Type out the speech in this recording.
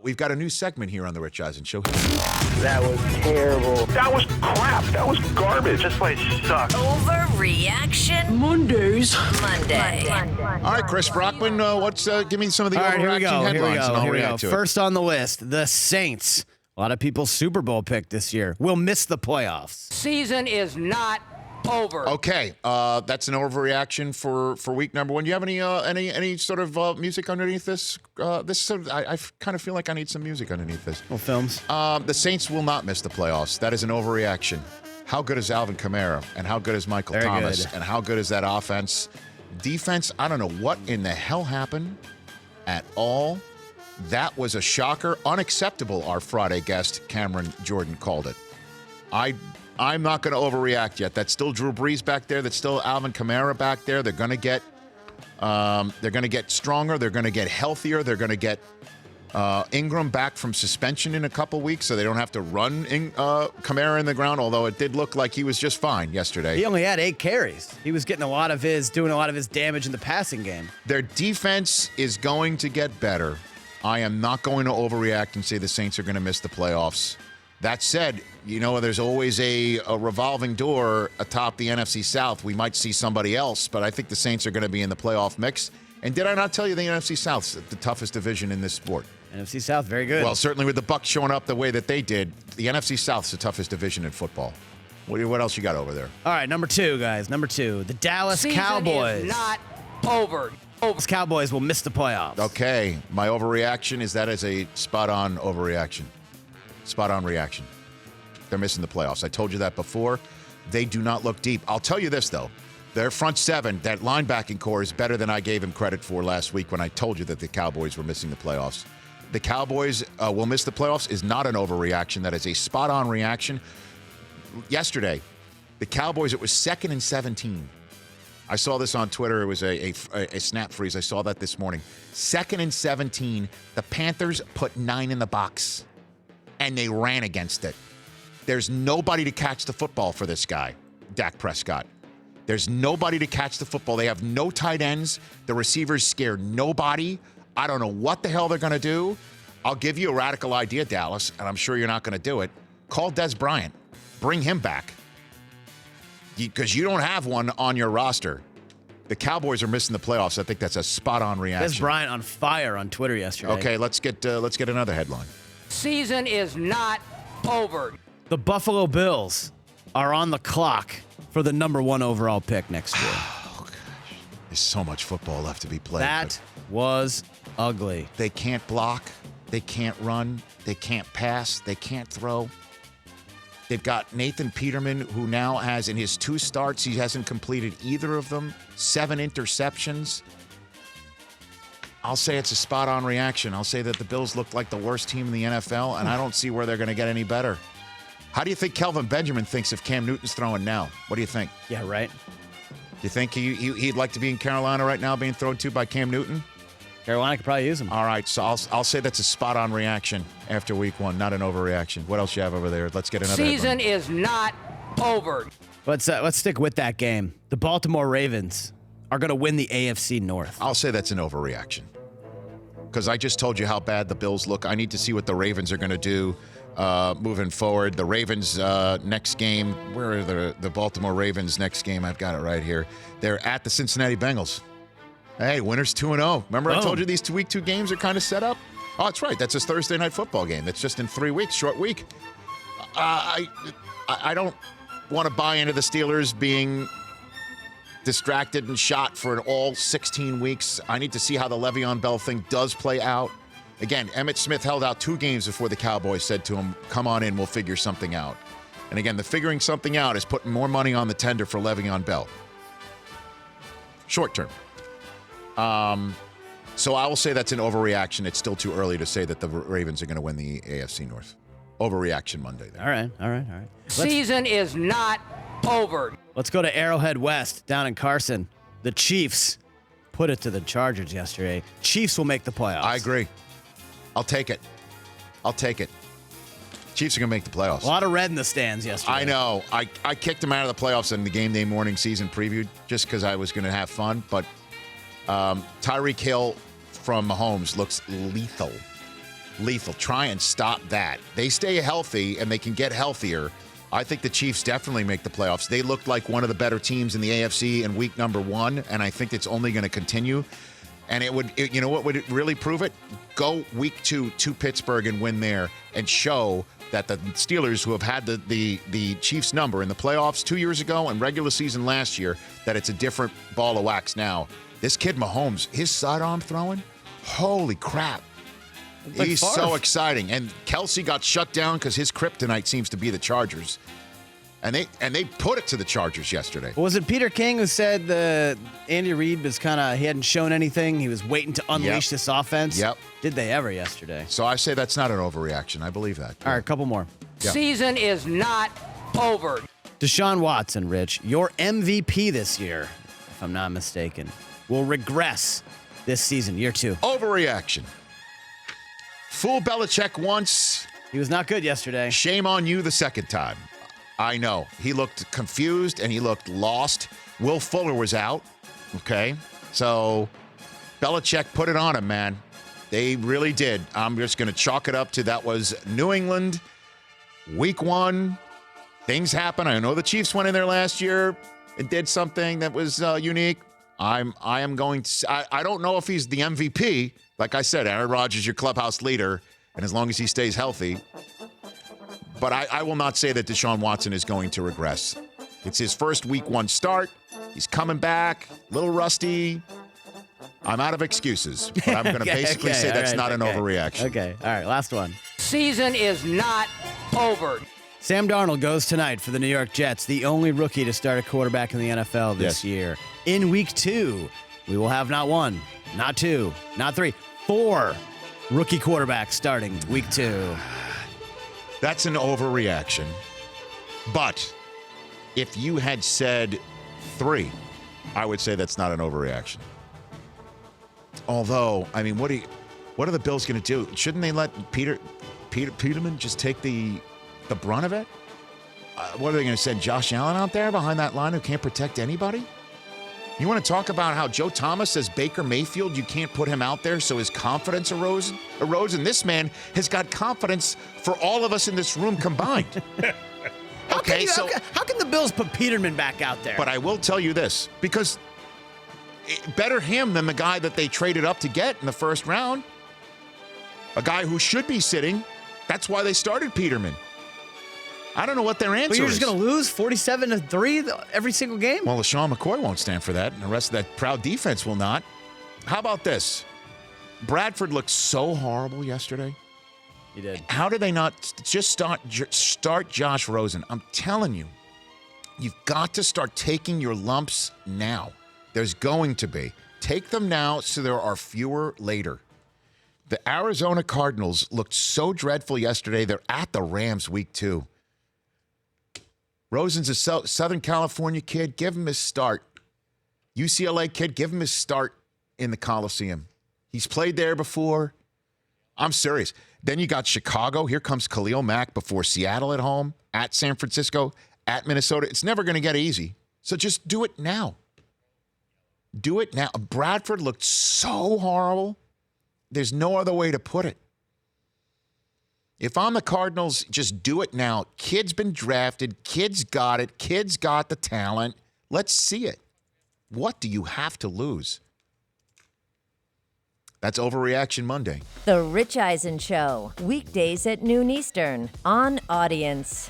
We've got a new segment here on the Rich Eisen Show. That was terrible. That was crap. That was garbage. This place sucks. Overreaction Mondays. Monday. All right, Chris Brockman, give me some of the All right, overreaction headlines and I'll react to it. First on the list, the Saints. A lot of people's Super Bowl pick this year will miss the playoffs. Season is not over. Okay, that's an overreaction for week number one. Do you have any sort of music underneath this? I kind of feel like I need some music underneath this. Well, films. The Saints will not miss the playoffs. That is an overreaction. How good is Alvin Kamara? And how good is Michael Very Thomas? good. And how good is that offense? Defense, I don't know what in the hell happened at all. That was a shocker. Unacceptable, our Friday guest, Cameron Jordan, called it. I'm not going to overreact yet. That's still Drew Brees back there. That's still Alvin Kamara back there. They're going to get stronger. They're going to get healthier. They're going to get Ingram back from suspension in a couple weeks, so they don't have to run Kamara in the ground. Although it did look like he was just fine yesterday. He only had 8 carries. He was getting doing a lot of his damage in the passing game. Their defense is going to get better. I am not going to overreact and say the Saints are going to miss the playoffs. That said, there's always a revolving door atop the NFC South. We might see somebody else, but I think the Saints are going to be in the playoff mix. And did I not tell you the NFC South's the toughest division in this sport? NFC South, very good. Well, certainly with the Bucs showing up the way that they did, the NFC South's the toughest division in football. What else you got over there? All right, number 2, guys. Number 2, the Dallas Season Cowboys. is not over. Dallas Cowboys will miss the playoffs. Okay, my overreaction is that is a spot-on overreaction. Spot-on reaction. They're missing the playoffs. I told you that before. They do not look deep. I'll tell you this, though. Their front seven, that linebacking core, is better than I gave him credit for last week when I told you that the Cowboys were missing the playoffs. The Cowboys will miss the playoffs is not an overreaction. That is a spot-on reaction. Yesterday, the Cowboys, it was 2nd and 17. I saw this on Twitter. It was a snap freeze. I saw that this morning. 2nd and 17. The Panthers put 9 in the box, and they ran against it. There's nobody to catch the football for this guy, Dak Prescott. There's nobody to catch the football. They have no tight ends. The receivers scare nobody. I don't know what the hell they're going to do. I'll give you a radical idea, Dallas, and I'm sure you're not going to do it. Call Des Bryant. Bring him back. Because you don't have one on your roster. The Cowboys are missing the playoffs. I think that's a spot-on reaction. Des Bryant on fire on Twitter yesterday. Okay, let's get another headline. Season is not over. The Buffalo Bills are on the clock for the number 1 overall pick next year. Oh, gosh. There's so much football left to be played. That was ugly. They can't block. They can't run. They can't pass. They can't throw. They've got Nathan Peterman, who now has, in his 2 starts, he hasn't completed either of them. 7 interceptions. I'll say it's a spot-on reaction. I'll say that the Bills look like the worst team in the NFL, and I don't see where they're going to get any better. How do you think Kelvin Benjamin thinks if Cam Newton's throwing now? What do you think? Yeah, right. Do you think he'd like to be in Carolina right now being thrown to by Cam Newton? Carolina could probably use him. All right, so I'll say that's a spot-on reaction after week 1, not an overreaction. What else you have over there? Let's get another Season headline. is not over. Let's stick with that game. The Baltimore Ravens are going to win the AFC North. I'll say that's an overreaction because I just told you how bad the Bills look. I need to see what the Ravens are going to do moving forward. The Ravens next game, where are the Baltimore Ravens next game? I've got it right here. They're at the Cincinnati Bengals. Hey, winners 2-0. Remember I told you these week 2 games are kind of set up? Oh, that's right. That's his Thursday night football game. That's just in 3 weeks, short week. I don't want to buy into the Steelers being distracted and shot for all 16 weeks. I need to see how the Le'Veon Bell thing does play out. Again, Emmitt Smith held out 2 games before the Cowboys said to him, come on in, we'll figure something out. And again, the figuring something out is putting more money on the tender for Le'Veon Bell. Short term. So I will say that's an overreaction. It's still too early to say that the Ravens are going to win the AFC North. Overreaction Monday. There. All right. Season is not over. Let's go to Arrowhead West down in Carson. The Chiefs put it to the Chargers yesterday. Chiefs will make the playoffs. I agree. I'll take it. Chiefs are going to make the playoffs. A lot of red in the stands yesterday. I know. I kicked them out of the playoffs in the game day morning season preview just because I was going to have fun, but Tyreek Hill from Mahomes looks lethal. lethal. Try and stop that. They stay healthy and they can get healthier. I think the Chiefs definitely make the playoffs. They looked like one of the better teams in the AFC in week number 1, and I think it's only going to continue. And you know what would really prove it? Go week 2 to Pittsburgh and win there and show that the Steelers, who have had the Chiefs number in the playoffs 2 years ago and regular season last year, that it's a different ball of wax now. This kid Mahomes, his sidearm throwing, holy crap. Like He's Favre. so exciting. And Kelsey got shut down because his kryptonite seems to be the Chargers. And they put it to the Chargers yesterday. Was it Peter King who said that Andy Reid was he hadn't shown anything? He was waiting to unleash this offense? Yep. Did they ever yesterday? So I say that's not an overreaction. I believe that. All right, a couple more. Yeah. Season is not over. Deshaun Watson, Rich, your MVP this year, if I'm not mistaken, will regress this season, year 2. Overreaction. Fool Belichick once. He was not good yesterday. Shame on you the second time. I know. He looked confused and he looked lost. Will Fuller was out. Okay. So Belichick put it on him, man. They really did. I'm just going to chalk it up to that was New England, week 1. Things happen. I know the Chiefs went in there last year and did something that was unique. I don't know if he's the MVP. Like I said, Aaron Rodgers, your clubhouse leader, and as long as he stays healthy. But I will not say that Deshaun Watson is going to regress. It's his first week 1 start. He's coming back, a little rusty. I'm out of excuses, but I'm going to basically say that's not an overreaction. Okay, all right, last one. Season is not over. Sam Darnold goes tonight for the New York Jets, the only rookie to start a quarterback in the NFL this Yes. year. In week 2, we will have not 1, not 2, not 3, 4 rookie quarterbacks starting week 2. That's an overreaction. But if you had said 3, I would say that's not an overreaction. Although, I mean, what are the Bills going to do? Shouldn't they let Peterman just take the brunt of it? What are they going to send Josh Allen out there behind that line who can't protect anybody? You want to talk about how Joe Thomas says Baker Mayfield, you can't put him out there so his confidence erodes? And this man has got confidence for all of us in this room combined. How can the Bills put Peterman back out there? But I will tell you this, because better him than the guy that they traded up to get in the first round. A guy who should be sitting. That's why they started Peterman. I don't know what their answer But you're is. just going to lose 47-3 every single game? Well, LaShawn McCoy won't stand for that, and the rest of that proud defense will not. How about this? Bradford looked so horrible yesterday. He did. How do they not just start Josh Rosen? I'm telling you, you've got to start taking your lumps now. There's going to be. Take them now so there are fewer later. The Arizona Cardinals looked so dreadful yesterday. They're at the Rams week 2. Rosen's a Southern California kid. Give him his start. UCLA kid, give him his start in the Coliseum. He's played there before. I'm serious. Then you got Chicago. Here comes Khalil Mack before Seattle at home, at San Francisco, at Minnesota. It's never going to get easy. So just do it now. Do it now. Bradford looked so horrible. There's no other way to put it. If I'm the Cardinals, just do it now. Kid's been drafted. Kid's got it. Kid's got the talent. Let's see it. What do you have to lose? That's Overreaction Monday. The Rich Eisen Show, weekdays at noon Eastern on Audience.